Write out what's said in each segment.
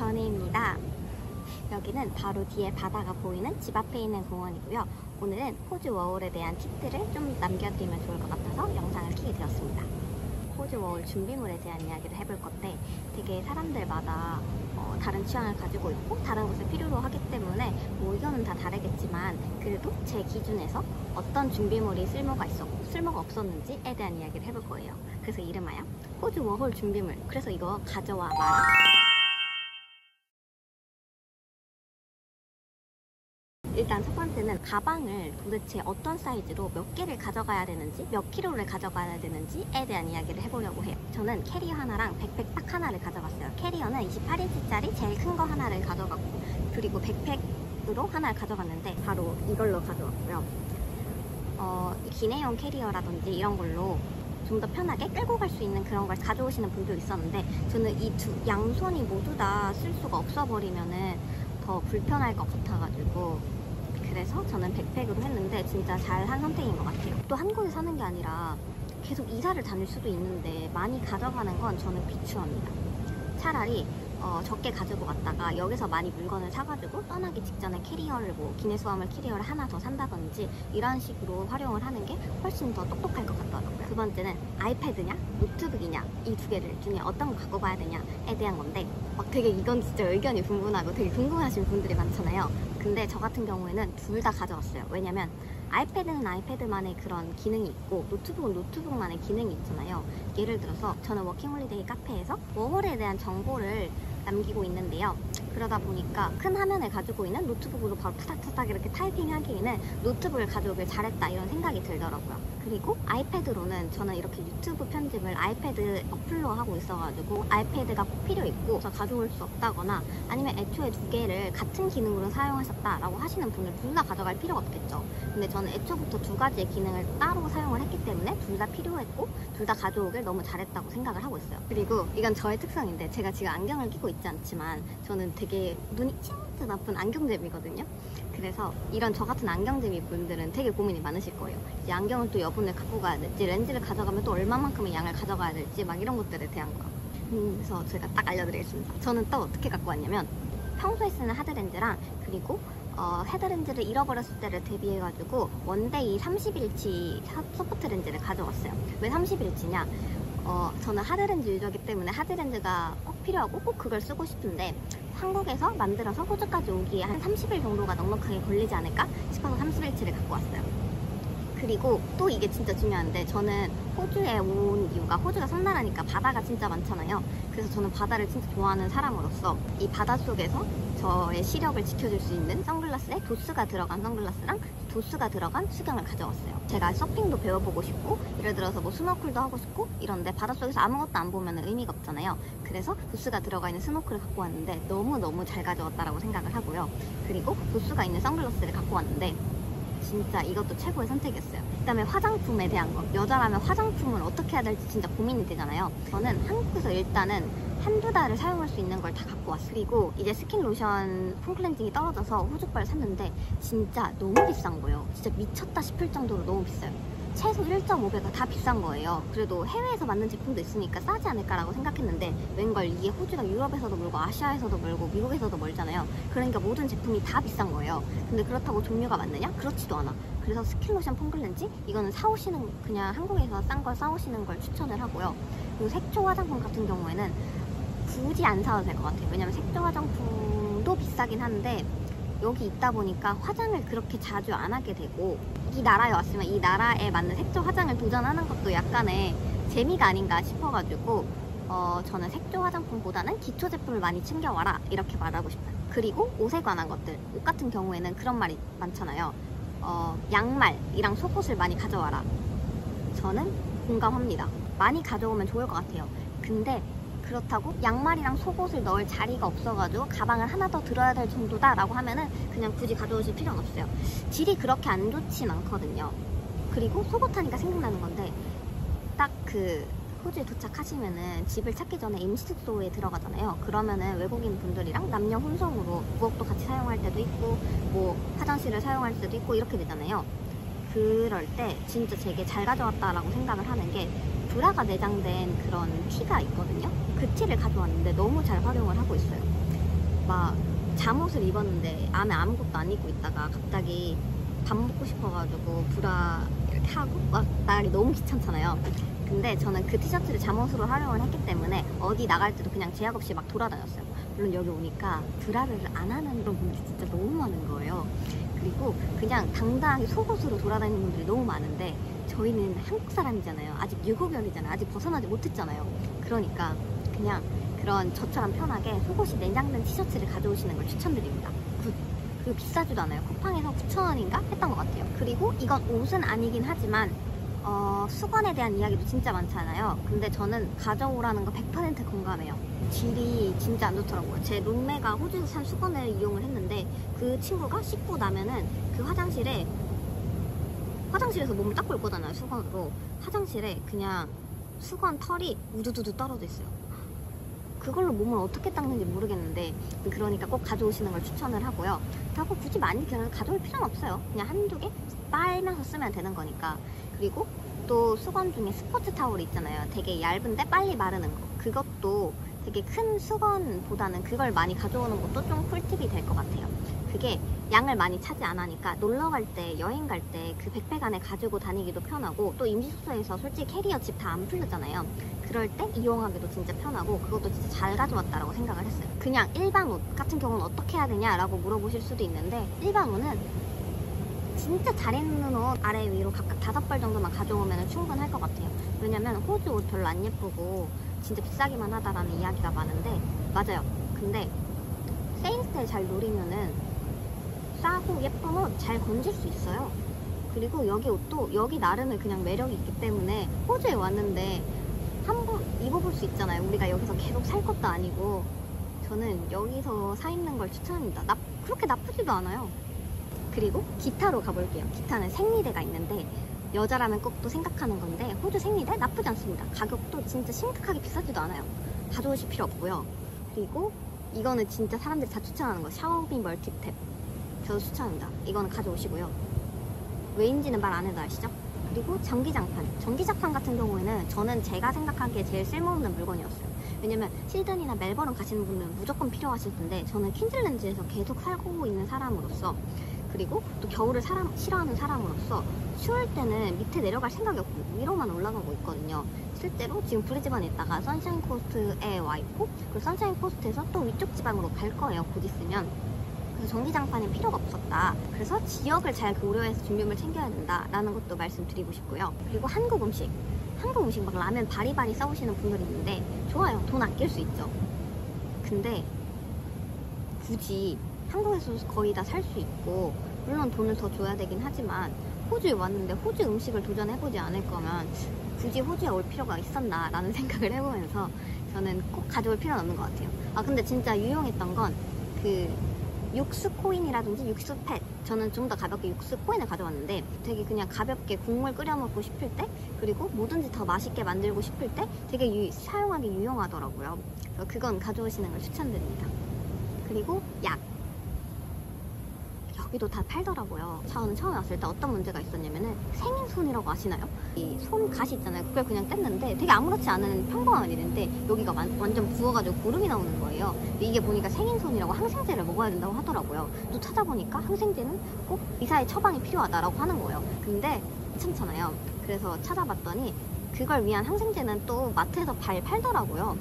전혜입니다. 여기는 바로 뒤에 바다가 보이는 집 앞에 있는 공원이고요. 오늘은 호주 워홀에 대한 팁들을 좀 남겨드리면 좋을 것 같아서 영상을 켜게 되었습니다. 호주 워홀 준비물에 대한 이야기를 해볼 건데 되게 사람들마다 다른 취향을 가지고 있고 다른 것을 필요로 하기 때문에 뭐 의견은 다 다르겠지만 그래도 제 기준에서 어떤 준비물이 쓸모가 있었고 쓸모가 없었는지에 대한 이야기를 해볼 거예요. 그래서 이름하여 호주 워홀 준비물, 그래서 이거 가져와 마라. 일단 첫 번째는 가방을 도대체 어떤 사이즈로 몇 개를 가져가야 되는지, 몇 킬로를 가져가야 되는지에 대한 이야기를 해보려고 해요. 저는 캐리어 하나랑 백팩 딱 하나를 가져갔어요. 캐리어는 28인치짜리 제일 큰 거 하나를 가져갔고, 그리고 백팩으로 하나를 가져갔는데 바로 이걸로 가져왔고요. 기내용 캐리어라든지 이런 걸로 좀 더 편하게 끌고 갈 수 있는 그런 걸 가져오시는 분도 있었는데 저는 이 양손이 모두 다 쓸 수가 없어버리면은 더 불편할 것 같아가지고 그래서 저는 백팩으로 했는데 진짜 잘한 선택인 것 같아요. 또 한국에 사는 게 아니라 계속 이사를 다닐 수도 있는데 많이 가져가는 건 저는 비추합니다. 차라리 적게 가지고 갔다가 여기서 많이 물건을 사가지고 떠나기 직전에 캐리어를 기내수화물 캐리어를 하나 더 산다든지 이런 식으로 활용을 하는 게 훨씬 더 똑똑할 것 같더라고요. 두 번째는 아이패드냐 노트북이냐 이 두 개를 중에 어떤 거 갖고 가야 되냐에 대한 건데 되게 이건 진짜 의견이 분분하고 되게 궁금하신 분들이 많잖아요. 근데 저 같은 경우에는 둘 다 가져왔어요. 왜냐면 아이패드는 아이패드만의 그런 기능이 있고 노트북은 노트북만의 기능이 있잖아요. 예를 들어서 저는 워킹홀리데이 카페에서 워홀에 대한 정보를 남기고 있는데요. 그러다 보니까 큰 화면을 가지고 있는 노트북으로 바로 타닥타닥 이렇게 타이핑하기에는 노트북을 가져오길 잘했다 이런 생각이 들더라고요. 그리고 아이패드로는 저는 이렇게 유튜브 편집을 아이패드 어플로 하고 있어가지고 아이패드가 꼭 필요 있고 저 가져올 수 없다거나 아니면 애초에 두 개를 같은 기능으로 사용하셨다라고 하시는 분들 둘 다 가져갈 필요가 없겠죠. 근데 저는 애초부터 두 가지의 기능을 따로 사용을 했기 때문에 둘 다 필요했고 둘 다 가져오길 너무 잘했다고 생각을 하고 있어요. 그리고 이건 저의 특성인데 제가 지금 안경을 끼고 있지 않지만 저는 되게 눈이 진짜 나쁜 안경제비거든요. 그래서 이런 저 같은 안경제비 분들은 되게 고민이 많으실 거예요. 이제 안경을 또 여분을 갖고 가야 될지 렌즈를 가져가면 또 얼마만큼의 양을 가져가야 될지 막 이런 것들에 대한 거. 그래서 제가 딱 알려드리겠습니다. 저는 또 어떻게 갖고 왔냐면 평소에 쓰는 하드렌즈랑 그리고 헤드렌즈를 잃어버렸을 때를 대비해가지고 원데이 30일치 소프트 렌즈를 가져왔어요. 왜 30일치냐? 저는 하드렌즈 유저이기 때문에 하드렌즈가 꼭 필요하고 꼭 그걸 쓰고 싶은데 한국에서 만들어서 호주까지 오기에 한 30일 정도가 넉넉하게 걸리지 않을까 싶어서 30일치를 갖고 왔어요. 그리고 또 이게 진짜 중요한데 저는 호주에 온 이유가 호주가 섬나라니까 바다가 진짜 많잖아요. 그래서 저는 바다를 진짜 좋아하는 사람으로서 이 바다 속에서 저의 시력을 지켜줄 수 있는 선글라스에 도스가 들어간 선글라스랑 도스가 들어간 수경을 가져왔어요. 제가 서핑도 배워보고 싶고 예를 들어서 뭐 스노클도 하고 싶고 이런데 바닷속에서 아무것도 안 보면 의미가 없잖아요. 그래서 도스가 들어가 있는 스노클을 갖고 왔는데 너무너무 잘 가져왔다라고 생각을 하고요. 그리고 도스가 있는 선글라스를 갖고 왔는데 진짜 이것도 최고의 선택이었어요. 그 다음에 화장품에 대한 거. 여자라면 화장품을 어떻게 해야 될지 진짜 고민이 되잖아요. 저는 한국에서 일단은 한두 달을 사용할 수 있는 걸 다 갖고 왔어요. 그리고 이제 스킨 로션 폼클렌징이 떨어져서 호주 걸 샀는데 진짜 너무 비싼 거예요. 진짜 미쳤다 싶을 정도로 너무 비싸요. 최소 1.5배가 다 비싼 거예요. 그래도 해외에서 만든 제품도 있으니까 싸지 않을까라고 생각했는데 웬걸 이게 호주가 유럽에서도 멀고 아시아에서도 멀고 미국에서도 멀잖아요. 그러니까 모든 제품이 다 비싼 거예요. 근데 그렇다고 종류가 많느냐? 그렇지도 않아. 그래서 스킨로션 폼클렌징 이거는 사오시는 그냥 한국에서 싼 걸 사오시는 걸 추천을 하고요. 그리고 색조 화장품 같은 경우에는 굳이 안 사도 될 것 같아요. 왜냐면 색조 화장품도 비싸긴 한데 여기 있다 보니까 화장을 그렇게 자주 안 하게 되고 이 나라에 왔으면 이 나라에 맞는 색조 화장을 도전하는 것도 약간의 재미가 아닌가 싶어가지고 저는 색조 화장품보다는 기초 제품을 많이 챙겨와라 이렇게 말하고 싶어요. 그리고 옷에 관한 것들, 옷 같은 경우에는 그런 말이 많잖아요. 양말이랑 속옷을 많이 가져와라. 저는 공감합니다. 많이 가져오면 좋을 것 같아요. 근데 그렇다고 양말이랑 속옷을 넣을 자리가 없어가지고 가방을 하나 더 들어야 될 정도다 라고 하면은 그냥 굳이 가져오실 필요는 없어요. 질이 그렇게 안 좋진 않거든요. 그리고 속옷 하니까 생각나는 건데 딱 호주에 도착하시면은 집을 찾기 전에 임시숙소에 들어가잖아요. 그러면은 외국인 분들이랑 남녀 혼성으로 부엌도 같이 사용할 때도 있고 뭐 화장실을 사용할 때도 있고 이렇게 되잖아요. 그럴 때 진짜 되게 잘 가져왔다라고 생각을 하는 게 브라가 내장된 그런 티가 있거든요. 그 티를 가져왔는데 너무 잘 활용을 하고 있어요. 막 잠옷을 입었는데 안에 아무것도 안 입고 있다가 갑자기 밥 먹고 싶어가지고 브라 이렇게 하고 막 나가기 너무 귀찮잖아요. 근데 저는 그 티셔츠를 잠옷으로 활용을 했기 때문에 어디 나갈 때도 그냥 제약 없이 막 돌아다녔어요. 물론 여기 오니까 브라를 안 하는 그런 분들이 진짜 너무 많은 거예요. 그리고 그냥 당당하게 속옷으로 돌아다니는 분들이 너무 많은데 저희는 한국 사람이잖아요. 아직 유고별이잖아요. 아직 벗어나지 못했잖아요. 그러니까 그냥 그런 저처럼 편하게 속옷이 내장된 티셔츠를 가져오시는 걸 추천드립니다. 그리고 비싸지도 않아요. 쿠팡에서 9,000원인가 했던 것 같아요. 그리고 이건 옷은 아니긴 하지만 수건에 대한 이야기도 진짜 많잖아요. 근데 저는 가져오라는 거 100% 공감해요. 질이 진짜 안 좋더라고요. 제 룸메가 호주에서 산 수건을 이용을 했는데 그 친구가 씻고 나면은 그 화장실에서 몸을 닦고 올 거잖아요. 수건으로. 화장실에 그냥 수건 털이 우두두두 떨어져 있어요. 그걸로 몸을 어떻게 닦는지 모르겠는데 그러니까 꼭 가져오시는 걸 추천을 하고요. 그렇다고 굳이 많이 가져올 필요는 없어요. 그냥 한두 개 빨면서 쓰면 되는 거니까. 그리고 또 수건 중에 스포츠 타올 있잖아요. 되게 얇은데 빨리 마르는 거. 그것도 되게 큰 수건보다는 그걸 많이 가져오는 것도 좀 꿀팁이 될 것 같아요. 그게 양을 많이 차지 안 하니까 놀러 갈 때, 여행 갈 때 그 백팩 안에 가지고 다니기도 편하고 또 임시숙소에서 솔직히 캐리어 집 다 안 풀렸잖아요. 그럴 때 이용하기도 진짜 편하고 그것도 진짜 잘 가져왔다라고 생각을 했어요. 그냥 일반 옷 같은 경우는 어떻게 해야 되냐라고 물어보실 수도 있는데 일반 옷은 진짜 잘 입는 옷 아래 위로 각각 5벌 정도만 가져오면 충분할 것 같아요. 왜냐면 호주 옷 별로 안 예쁘고 진짜 비싸기만 하다라는 이야기가 많은데 맞아요. 근데 세일때 잘 노리면은 싸고 예쁜 옷 잘 건질 수 있어요. 그리고 여기 옷도 여기 나름의 그냥 매력이 있기 때문에 호주에 왔는데 한번 입어볼 수 있잖아요. 우리가 여기서 계속 살 것도 아니고. 저는 여기서 사 입는 걸 추천합니다. 그렇게 나쁘지도 않아요. 그리고 기타로 가볼게요. 기타는 생리대가 있는데 여자라면 꼭 또 생각하는 건데 호주 생리대 나쁘지 않습니다. 가격도 진짜 심각하게 비싸지도 않아요. 가져오실 필요 없고요. 그리고 이거는 진짜 사람들이 다 추천하는 거 샤오미 멀티탭. 저도 추천합니다. 이거는 가져오시고요. 왜인지는 말 안 해도 아시죠? 그리고 전기장판. 전기장판 같은 경우에는 저는 제가 생각하기에 제일 쓸모없는 물건이었어요. 왜냐면 시드니나 멜버른 가시는 분들은 무조건 필요하실 텐데 저는 퀸즐랜드에서 계속 살고 있는 사람으로서 그리고 또 겨울을 싫어하는 사람으로서 추울 때는 밑에 내려갈 생각이 없고 위로만 올라가고 있거든요. 실제로 지금 브리즈번에 있다가 선샤인 코스트에 와 있고 그리고 선샤인 코스트에서 또 위쪽 지방으로 갈 거예요. 곧 있으면. 그래서 전기장판이 필요가 없었다. 그래서 지역을 잘 고려해서 준비물 챙겨야 된다라는 것도 말씀드리고 싶고요. 그리고 한국 음식 막 라면 바리바리 싸우시는 분들이 있는데 좋아요. 돈 아낄 수 있죠. 근데 굳이 한국에서 거의 다 살 수 있고 물론 돈을 더 줘야 되긴 하지만 호주에 왔는데 호주 음식을 도전해보지 않을 거면 굳이 호주에 올 필요가 있었나 라는 생각을 해보면서 저는 꼭 가져올 필요는 없는 것 같아요. 근데 진짜 유용했던 건 그 육수 코인이라든지 육수 팻. 저는 좀 더 가볍게 육수 코인을 가져왔는데 되게 그냥 가볍게 국물 끓여 먹고 싶을 때 그리고 뭐든지 더 맛있게 만들고 싶을 때 되게 사용하기 유용하더라고요. 그래서 그건 가져오시는 걸 추천드립니다. 그리고 약. 여기도 다 팔더라고요. 저는 처음에 왔을 때 어떤 문제가 있었냐면은 생인손이라고 아시나요? 이 손 가시 있잖아요. 그걸 그냥 뗐는데 되게 아무렇지 않은 평범한 일인데 여기가 완전 부어가지고 고름이 나오는 거예요. 근데 이게 보니까 생인손이라고 항생제를 먹어야 된다고 하더라고요. 또 찾아보니까 항생제는 꼭 의사의 처방이 필요하다라고 하는 거예요. 근데 괜찮잖아요. 그래서 찾아봤더니 그걸 위한 항생제는 또 마트에서 팔더라고요.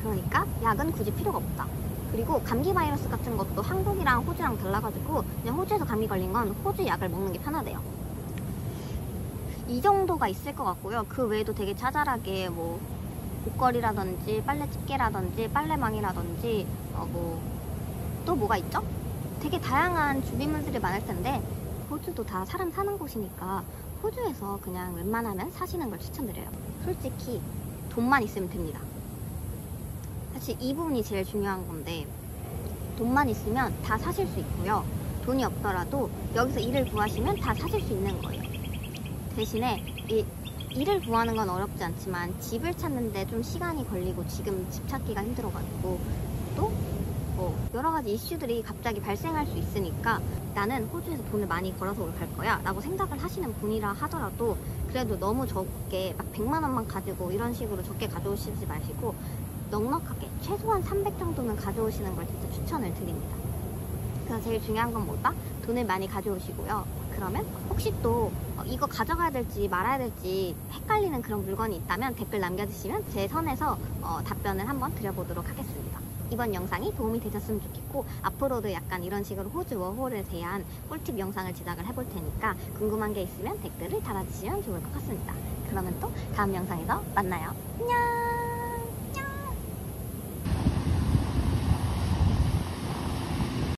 그러니까 약은 굳이 필요가 없다. 그리고 감기 바이러스 같은 것도 한국이랑 호주랑 달라가지고 그냥 호주에서 감기 걸린 건 호주 약을 먹는 게 편하대요. 이 정도가 있을 것 같고요. 그 외에도 되게 자잘하게 뭐 옷걸이라든지 빨래 집게라든지 빨래망이라든지 또 뭐가 있죠? 되게 다양한 준비물들이 많을 텐데 호주도 다 사람 사는 곳이니까 호주에서 그냥 웬만하면 사시는 걸 추천드려요. 솔직히 돈만 있으면 됩니다. 사실 이 부분이 제일 중요한 건데 돈만 있으면 다 사실 수 있고요. 돈이 없더라도 여기서 일을 구하시면 다 사실 수 있는 거예요. 대신에 일을 구하는 건 어렵지 않지만 집을 찾는데 좀 시간이 걸리고 지금 집 찾기가 힘들어가지고 또 여러 가지 이슈들이 갑자기 발생할 수 있으니까 나는 호주에서 돈을 많이 벌어서 갈 거야 라고 생각을 하시는 분이라 하더라도 그래도 너무 적게 막 100만 원만 가지고 이런 식으로 적게 가져오시지 마시고 넉넉하게 최소한 300 정도는 가져오시는 걸 진짜 추천을 드립니다. 그래서 제일 중요한 건 뭐다? 돈을 많이 가져오시고요. 그러면 혹시 또 이거 가져가야 될지 말아야 될지 헷갈리는 그런 물건이 있다면 댓글 남겨주시면 제 선에서 답변을 한번 드려보도록 하겠습니다. 이번 영상이 도움이 되셨으면 좋겠고 앞으로도 약간 이런 식으로 호주 워홀에 대한 꿀팁 영상을 제작을 해볼 테니까 궁금한 게 있으면 댓글을 달아주시면 좋을 것 같습니다. 그러면 또 다음 영상에서 만나요. 안녕!